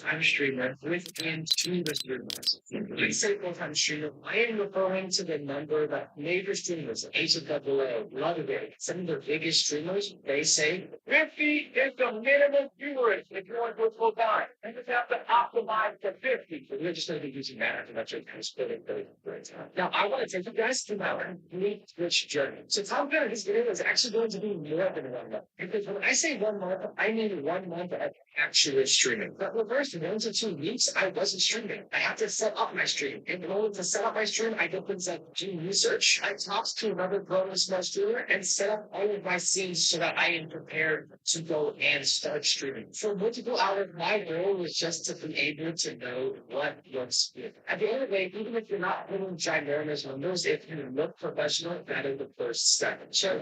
full-time streamer within two the streamers. When I say full-time streamer, I am referring to the number that major streamers, AAA, Ludwig, some of the biggest streamers, they say 50 is the minimum viewers if you want to go full-time. And you have to optimize to 50. So we're just going to be using that as a metric and split it right now. Now, I want to take you guys through my complete Twitch journey. So how good this video is actually going to be more than 1 month. Because when I say 1 month, I mean 1 month of actual streaming. But reverse, 1 to 2 weeks, I wasn't streaming. I had to set up my stream. In order to set up my stream, I did things like do research. I talked to another growing small streamer and set up all of my scenes so that I am prepared to go and start streaming. For multiple hours, my goal was just to be able to know what looks good. At the end of the day, even if you're not hitting ginormous numbers, if you look professional, that is the first step. So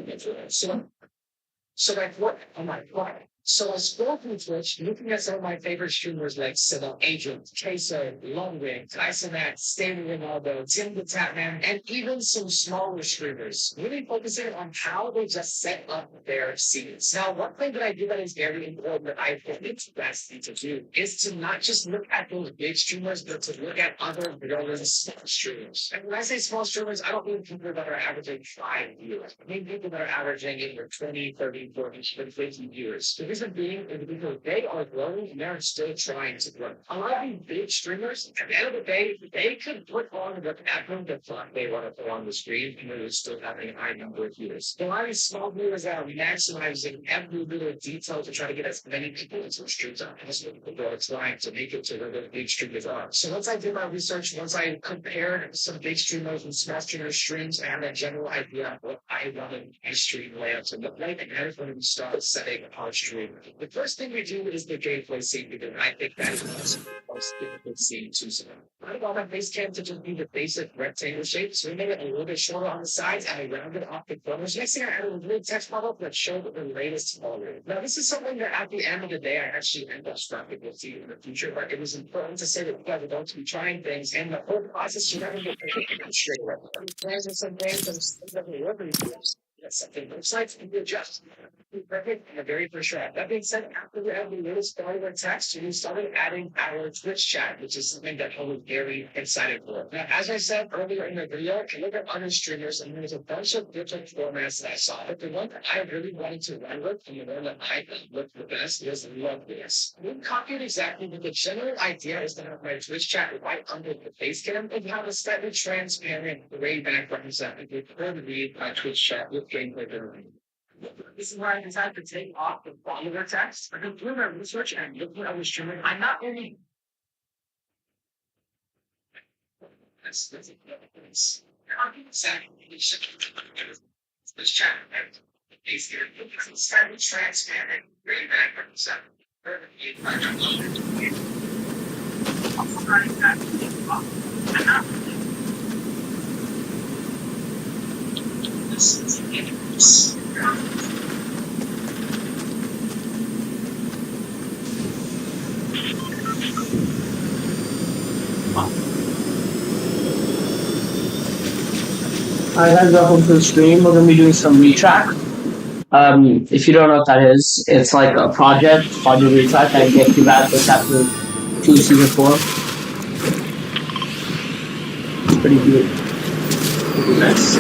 like what? Oh my God. So I scrolled through Twitch, looking at some of my favorite streamers like Civil Agent, Queso, Longwing, Tyson X, Stanley Ronaldo, Tim the Tapman, and even some smaller streamers, really focusing on how they just set up their scenes. Now, one thing that I do that is very important that I think it's best thing to do is to not just look at those big streamers, but to look at other growing small streamers. And when I say small streamers, I don't mean people that are averaging 5 viewers. I mean people that are averaging either 20, 30, 40, even 50 viewers. The reason being is because they are growing and they're still trying to grow. A lot of these big streamers, at the end of the day, they could put on the effort the fun they want to put on the screen and they're still having a high number of viewers. A lot of these small viewers that are maximizing every little detail to try to get as many people into the streams as possible. People are trying to make it to where the big streamers are. So once I did my research, once I compared some big streamers and small streamer streams, I had a general idea of what I wanted my stream layout to look like, and that is when we start setting our stream. The first thing we do is the gameplay scene, because I think that is the most difficult scene to set up. I want my base cam to just be the basic rectangle shape, so we made it a little bit shorter on the sides and I rounded off the corners. Next thing I added a little text model that showed the latest model. Now, this is something that at the end of the day, I actually end up starting to see in the future, but it was important to say that you guys are going to be trying things, and the whole process should never get straight away. There's some things that we work with. That's something websites can be adjusted. Perfect in the very first shot. That being said, after we have the latest started our text, we started adding our Twitch chat, which is something that I was very excited for. Now, as I said earlier in the video, I look at other streamers and there's a bunch of different formats that I saw. But the one that I really wanted to run with and the one that I thought looked the best was Loveliest. We copied exactly, but the general idea is to have my Twitch chat right under the face cam and have a slightly transparent gray background so that you can read my Twitch chat with gameplay ability. This is where I decided to take off the bottom of the text. I can do my research and look what I was streaming. I'm not really. This chat. It's slightly transparent, gray background. So, this is Hi guys, welcome to the stream. We're gonna be doing some retrack. If you don't know what that is, it's like a project retrack that gets you back to chapter 2, season 4. It's pretty good. Pretty nice.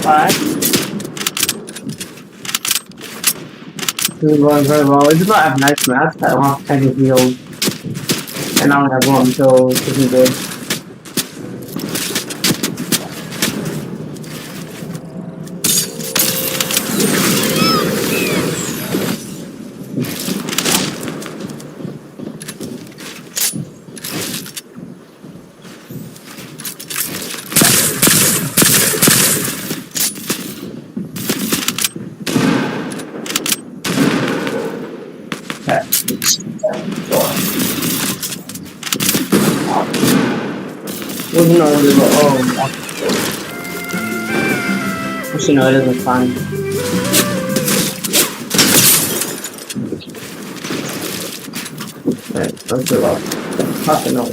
Alright. This is going very well. It's not have nice maps. I don't have 10 heals. And I don't have one, so this is good. Okay. Well, no, actually, no, it isn't fun. Right, let's do it. Fucking no.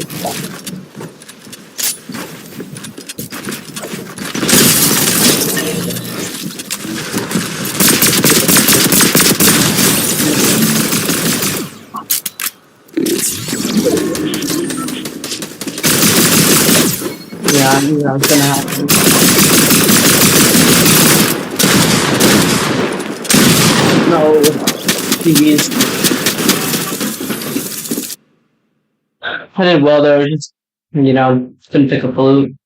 Yeah, I knew that was gonna happen. No, TVs. I did well there, just, couldn't pick up a loot.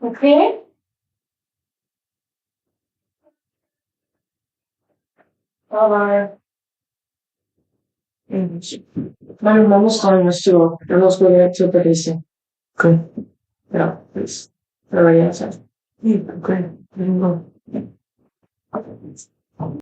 Okay. Aber vamos con nuestro, vamos con el supervisión. Okay. Yeah, please. Oh, yeah, okay.